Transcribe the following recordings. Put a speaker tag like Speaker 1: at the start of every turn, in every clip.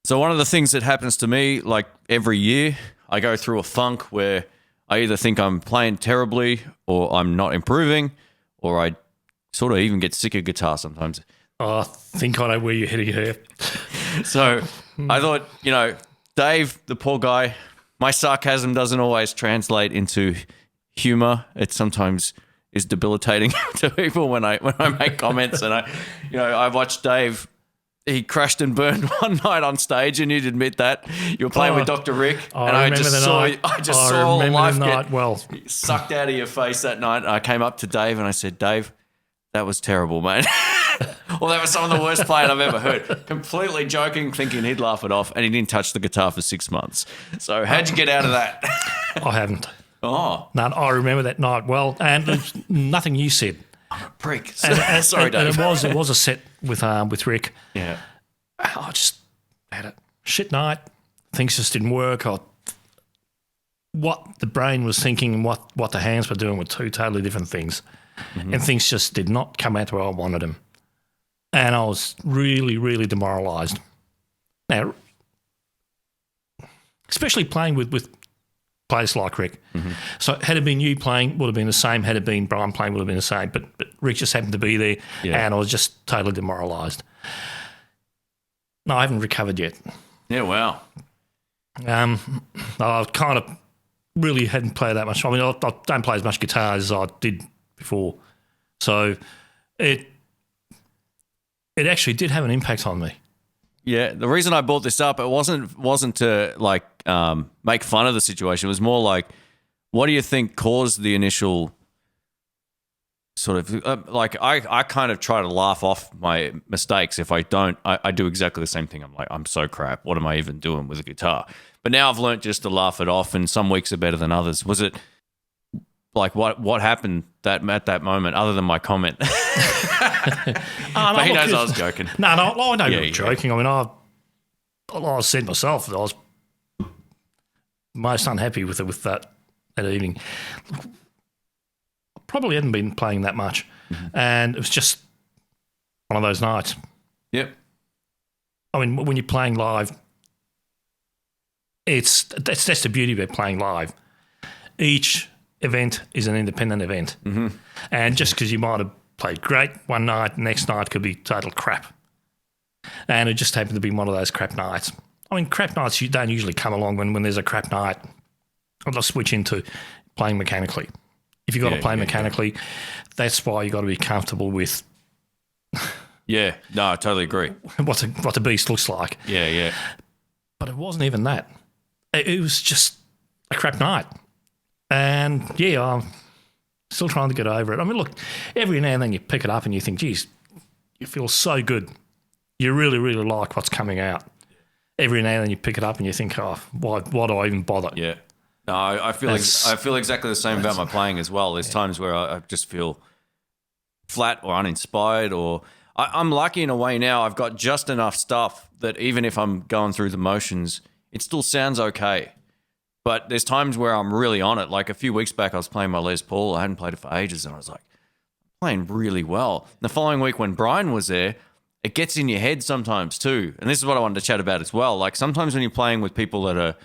Speaker 1: So one of the things that happens to me, like every year, I go through a funk where I either think I'm playing terribly or I'm not improving, or I sort of even get sick of guitar sometimes.
Speaker 2: Oh, I think I know where you're heading here.
Speaker 1: So I thought, Dave, the poor guy, my sarcasm doesn't always translate into humor. It sometimes is debilitating to people when I make comments. And I watched Dave. He crashed and burned one night on stage, and you'd admit that you were playing with Dr. Rick, and I just saw the life get sucked out of your face that night. I came up to Dave and I said, "Dave, that was terrible, mate." Well, that was some of the worst playing I've ever heard. Completely joking, thinking he'd laugh it off, and he didn't touch the guitar for 6 months. So how'd you get out of that?
Speaker 2: I haven't.
Speaker 1: Oh.
Speaker 2: No, I remember that night well, and there's nothing you said.
Speaker 1: I'm a prick.
Speaker 2: Sorry,
Speaker 1: Dave.
Speaker 2: And it was a set with Rick.
Speaker 1: Yeah.
Speaker 2: I just had a shit night. Things just didn't work. What the brain was thinking and what the hands were doing were two totally different things. Mm-hmm. And things just did not come out where I wanted them. And I was really, really demoralised. Now, especially playing with players like Rick. Mm-hmm. So had it been you playing, would have been the same. Had it been Brian playing, would have been the same. But Rick just happened to be there, and I was just totally demoralised. No, I haven't recovered yet.
Speaker 1: Yeah, wow.
Speaker 2: I kind of really hadn't played that much. I mean, I don't play as much guitar as I did before. So it actually did have an impact on me.
Speaker 1: Yeah, the reason I brought this up, it wasn't to make fun of the situation. It was more like, what do you think caused the initial sort of I kind of try to laugh off my mistakes. If I don't, I do exactly the same thing. I'm like, I'm so crap. What am I even doing with a guitar? But now I've learnt just to laugh it off, and some weeks are better than others. Was it like what happened at that moment other than my comment? But he knows I was joking.
Speaker 2: No, I know you're joking. I mean, I said myself that I was most unhappy with that evening. Probably hadn't been playing that much, and it was just one of those nights.
Speaker 1: Yep.
Speaker 2: I mean, when you're playing live, that's the beauty about playing live. Each event is an independent event, and just because you might have played great one night, next night could be total crap, and it just happened to be one of those crap nights. I mean, crap nights you don't usually come along when there's a crap night. I'll just switch into playing mechanically. If you've got to play mechanically, that's why you've got to be comfortable with.
Speaker 1: Yeah, no, I totally agree.
Speaker 2: What the beast looks like.
Speaker 1: Yeah.
Speaker 2: But it wasn't even that. It was just a crap night. And I'm still trying to get over it. I mean, look, every now and then you pick it up and you think, geez, you feel so good. You really, really like what's coming out. Every now and then you pick it up and you think, oh, why do I even bother?
Speaker 1: Yeah. No, I feel exactly the same about my playing as well. There's times where I just feel flat or uninspired, or I'm lucky in a way now. I've got just enough stuff that even if I'm going through the motions, it still sounds okay. But there's times where I'm really on it. Like a few weeks back, I was playing my Les Paul. I hadn't played it for ages, and I was like, I'm playing really well. The following week when Brian was there, it gets in your head sometimes too. And this is what I wanted to chat about as well. Like sometimes when you're playing with people that are,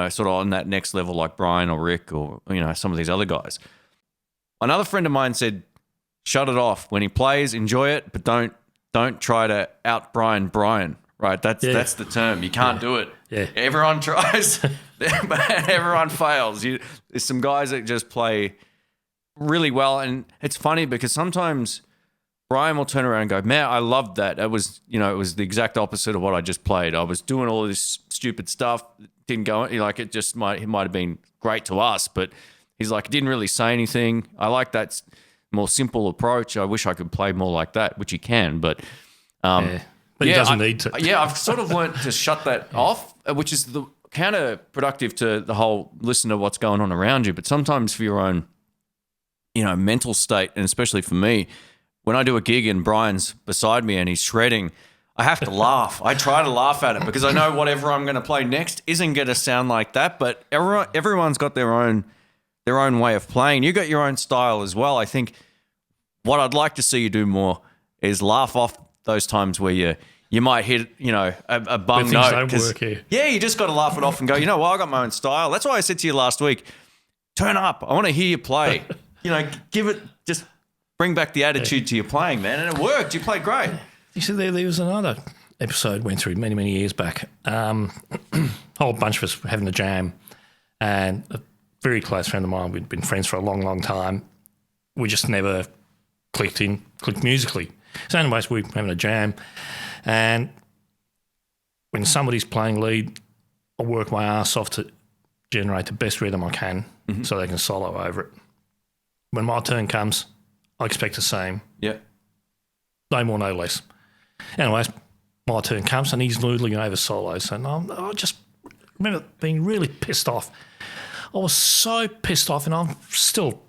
Speaker 1: sort of on that next level, like Brian or Rick or, some of these other guys. Another friend of mine said, shut it off. When he plays, enjoy it, but don't try to out Brian, right? That's the term. You can't do it.
Speaker 2: Yeah.
Speaker 1: Everyone tries, but everyone fails. There's some guys that just play really well, and it's funny because sometimes Brian will turn around and go, man, I loved that. It was the exact opposite of what I just played. I was doing all this stupid stuff. Didn't go, it might have been great to us, but he's like, it didn't really say anything. I like that more simple approach. I wish I could play more like that, which you can, but
Speaker 2: he doesn't need to.
Speaker 1: Yeah, I've sort of learned to shut that off, which is the counterproductive to the whole listen to what's going on around you. But sometimes for your own, mental state, and especially for me, when I do a gig and Brian's beside me and he's shredding, I have to laugh. I try to laugh at it because I know whatever I'm going to play next isn't going to sound like that. But everyone's got their own way of playing. You got your own style as well. I think what I'd like to see you do more is laugh off those times where you might hit, a bum
Speaker 2: things
Speaker 1: note.
Speaker 2: don't work, yeah.
Speaker 1: Yeah, you just got to laugh it off and go, you know what, I got my own style. That's why I said to you last week, turn up. I want to hear you play. Give it, just bring back the attitude to your playing, man. And it worked. You played great.
Speaker 2: You see, there was another episode went through many, many years back. A whole bunch of us were having a jam, and a very close friend of mine, we'd been friends for a long, long time. We just never clicked musically. So anyways, we're having a jam, and when somebody's playing lead, I work my ass off to generate the best rhythm I can so they can solo over it. When my turn comes, I expect the same.
Speaker 1: Yeah.
Speaker 2: No more, no less. Anyways, my turn comes and he's noodling over solos. And I just remember being really pissed off. I was so pissed off, and I'm still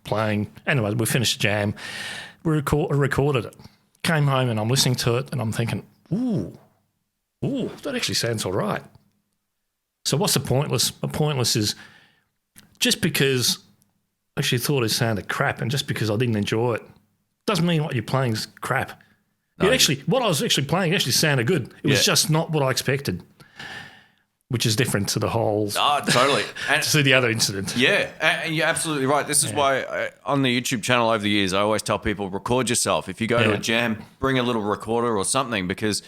Speaker 2: playing. Anyway, we finished the jam. We recorded it. Came home and I'm listening to it and I'm thinking, ooh, that actually sounds all right. So what's the pointless? The pointless is just because I actually thought it sounded crap, and just because I didn't enjoy it doesn't mean what you're playing is crap. No. What I was actually playing actually sounded good. It was just not what I expected, which is different to the whole.
Speaker 1: Oh, totally. And
Speaker 2: to the other incident.
Speaker 1: Yeah, and you're absolutely right. This is why on the YouTube channel over the years, I always tell people, record yourself. If you go to a jam, bring a little recorder or something, because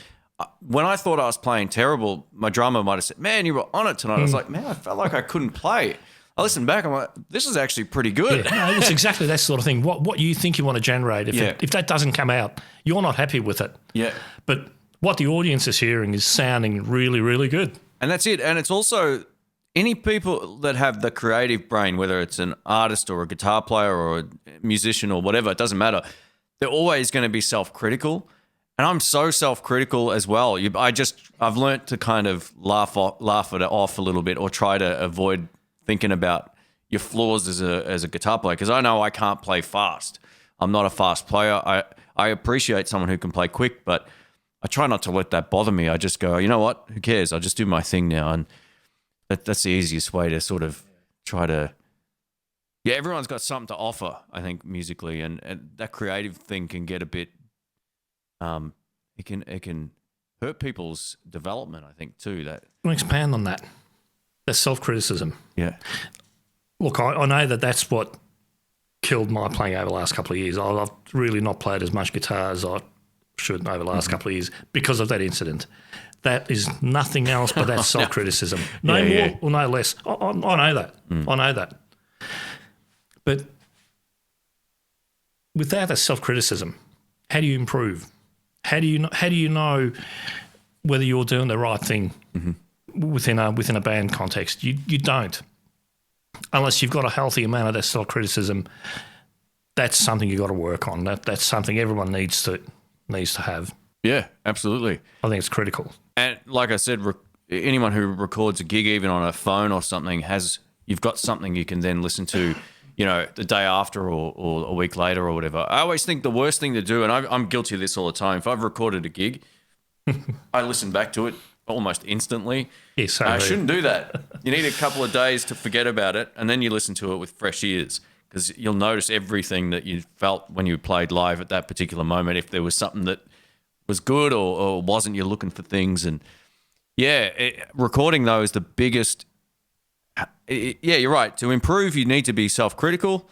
Speaker 1: when I thought I was playing terrible, my drummer might have said, man, you were on it tonight. I was like, man, I felt like I couldn't play. I listened back, I'm like, this is actually pretty good.
Speaker 2: Yeah, no, it's exactly that sort of thing. What you think you want to generate, if that doesn't come out, you're not happy with it.
Speaker 1: Yeah.
Speaker 2: But what the audience is hearing is sounding really, really good.
Speaker 1: And that's it. And it's also any people that have the creative brain, whether it's an artist or a guitar player or a musician or whatever, it doesn't matter. They're always going to be self-critical. And I'm so self-critical as well. I've learnt to kind of laugh it off a little bit, or try to avoid thinking about your flaws as a guitar player, because I know I can't play fast. I'm not a fast player. I appreciate someone who can play quick, but I try not to let that bother me. I just go, you know what? Who cares? I'll just do my thing now. And that's the easiest way to sort of try to... Yeah, everyone's got something to offer, I think, musically, and that creative thing can get a bit... It can hurt people's development, I think, too. That
Speaker 2: I'm going to expand on that. That's self-criticism.
Speaker 1: Yeah.
Speaker 2: Look, I know that's what killed my playing over the last couple of years. I've really not played as much guitar as I should over the last couple of years because of that incident. That is nothing else but that's self-criticism. No more or no less. I know that. I know that. But without that self-criticism, how do you improve? How do you know whether you're doing the right thing within a band context? You don't, unless you've got a healthy amount of that self-criticism. That's something you got to work on. That's something everyone needs to have.
Speaker 1: Yeah, absolutely.
Speaker 2: I think it's critical.
Speaker 1: And like I said, anyone who records a gig even on a phone or something you've got something you can then listen to, the day after or a week later or whatever. I always think the worst thing to do, and I'm guilty of this all the time, if I've recorded a gig, I listen back to it almost instantly.
Speaker 2: Yes,
Speaker 1: I shouldn't do that. You need a couple of days to forget about it, and then you listen to it with fresh ears, because you'll notice everything that you felt when you played live at that particular moment. If there was something that was good or wasn't, you're looking for things. And recording though is the biggest. Yeah, you're right. To improve, you need to be self-critical,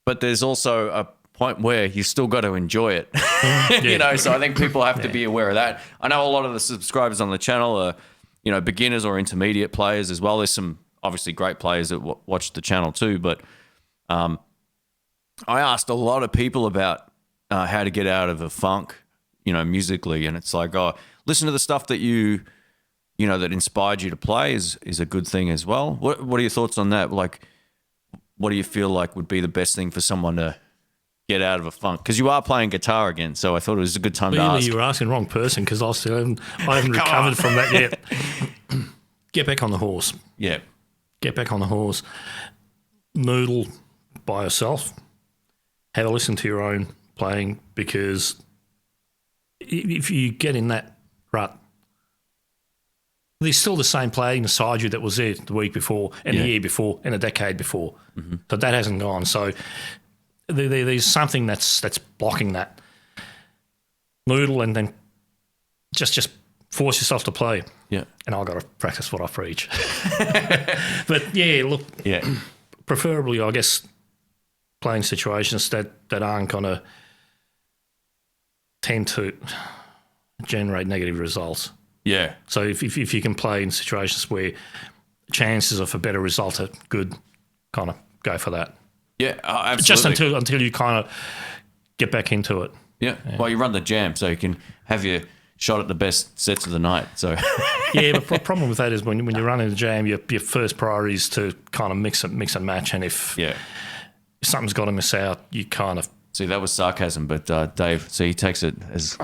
Speaker 1: but there's also a point where you still got to enjoy it. So I think people have to be aware of that. I know a lot of the subscribers on the channel are, beginners or intermediate players as well. There's some obviously great players that watch the channel too, but I asked a lot of people about how to get out of a funk, musically, and it's like, listen to the stuff that that inspired you to play is a good thing as well. What are your thoughts on that? Like, what do you feel like would be the best thing for someone to get out of a funk? Because you are playing guitar again, so I thought it was a good time to ask.
Speaker 2: You were asking the wrong person, because I haven't recovered from that yet. Get back on the horse.
Speaker 1: Yeah.
Speaker 2: Get back on the horse. Noodle by yourself. Have a listen to your own playing, because if you get in that rut, there's still the same player inside you that was there the week before and the year before and a decade before. So that hasn't gone. So there's something that's blocking that. Noodle and then just force yourself to play.
Speaker 1: Yeah.
Speaker 2: And I've got to practice what I preach. But yeah, look, preferably, I guess, playing situations that aren't going to tend to generate negative results.
Speaker 1: Yeah.
Speaker 2: So if you can play in situations where chances of a better result are good, kind of go for that.
Speaker 1: Yeah, absolutely.
Speaker 2: Just until you kind of get back into it.
Speaker 1: Yeah. Well, you run the jam, so you can have your shot at the best sets of the night. So
Speaker 2: yeah, but the problem with that is when you're running the jam, your first priority is to kind of mix and match, and if something's got to miss out, you kind of
Speaker 1: see that was sarcasm, but Dave, see, he takes it as.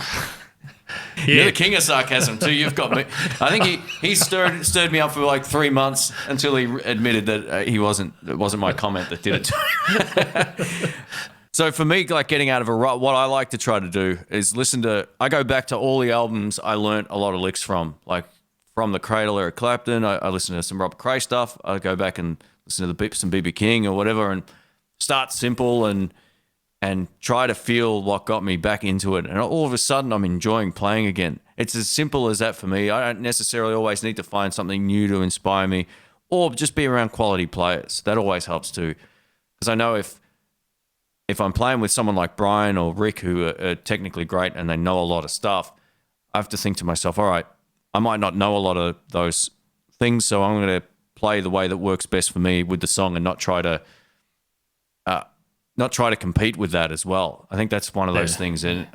Speaker 1: You're the king of sarcasm too. You've got me. I think he stirred me up for like 3 months until he admitted that it wasn't my comment that did it to him. So for me, like getting out of a rut, what I like to try to do is I go back to all the albums I learnt a lot of licks from, like from the Cradle, Eric Clapton. I listen to some Robert Cray stuff. I go back and listen to some BB King or whatever, and start simple and try to feel what got me back into it. And all of a sudden, I'm enjoying playing again. It's as simple as that for me. I don't necessarily always need to find something new to inspire me or just be around quality players. That always helps too. Because I know if I'm playing with someone like Brian or Rick, who are technically great and they know a lot of stuff, I have to think to myself, all right, I might not know a lot of those things, so I'm going to play the way that works best for me with the song and not try to compete with that as well. I think that's one of those things. And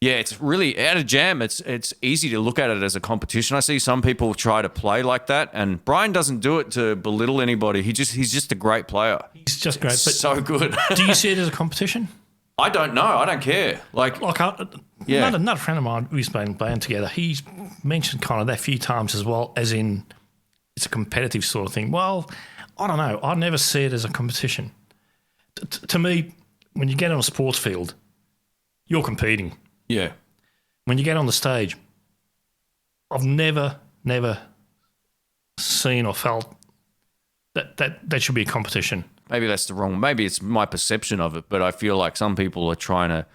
Speaker 1: yeah, it's really at a jam. It's easy to look at it as a competition. I see some people try to play like that, and Brian doesn't do it to belittle anybody. He's just a great player.
Speaker 2: He's just great, but
Speaker 1: so good.
Speaker 2: Do you see it as a competition?
Speaker 1: I don't know. I don't care.
Speaker 2: Another friend of mine who's been playing together, he's mentioned kind of that a few times as well, as in it's a competitive sort of thing. Well, I don't know. I never see it as a competition. To me, when you get on a sports field, you're competing.
Speaker 1: Yeah.
Speaker 2: When you get on the stage, I've never seen or felt that should be a competition.
Speaker 1: Maybe that's maybe it's my perception of it, but I feel like some people are trying to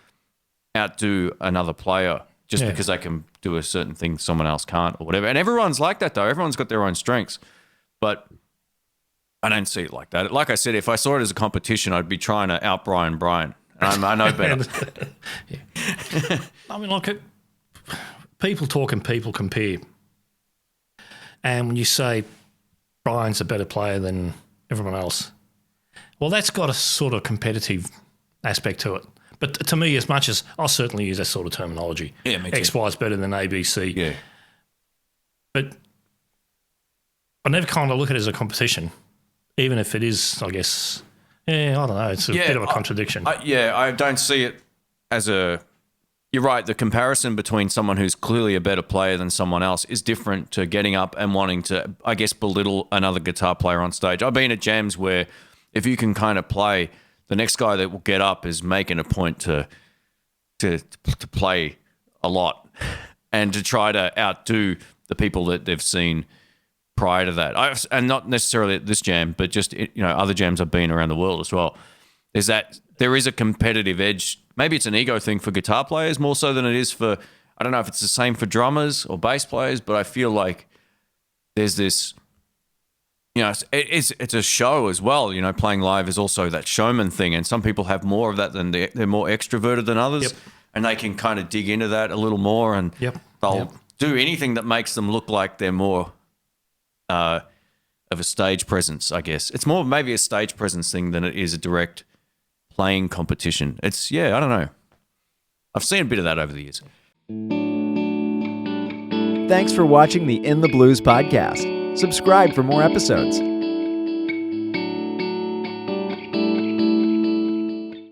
Speaker 1: outdo another player just because they can do a certain thing someone else can't or whatever. And everyone's like that though. Everyone's got their own strengths. But I don't see it like that. Like I said, if I saw it as a competition, I'd be trying to out Brian. And I know better.
Speaker 2: I mean, like, people talk and people compare. And when you say Brian's a better player than everyone else, well, that's got a sort of competitive aspect to it. But to me, as much as I'll certainly use that sort of terminology.
Speaker 1: Yeah, me too.
Speaker 2: X, Y is better than A, B, C.
Speaker 1: Yeah.
Speaker 2: But I never kind of look at it as a competition. Even if it is, I guess, I don't know, it's a bit of a contradiction.
Speaker 1: I don't see it as you're right, the comparison between someone who's clearly a better player than someone else is different to getting up and wanting to, I guess, belittle another guitar player on stage. I've been at jams where if you can kind of play, the next guy that will get up is making a point to play a lot and to try to outdo the people that they've seen prior to that, and not necessarily at this jam, but just other jams I've been around the world as well, is that there is a competitive edge. Maybe it's an ego thing for guitar players more so than it is for, I don't know if it's the same for drummers or bass players, but I feel like there's this, it's a show as well. Playing live is also that showman thing, and some people have more of that than they're more extroverted than others, and they can kind of dig into that a little more, and they'll do anything that makes them look like they're more of a stage presence, I guess. It's more maybe a stage presence thing than it is a direct playing competition. It's, I don't know. I've seen a bit of that over the years.
Speaker 3: Thanks for watching the In the Blues podcast. Subscribe for more episodes.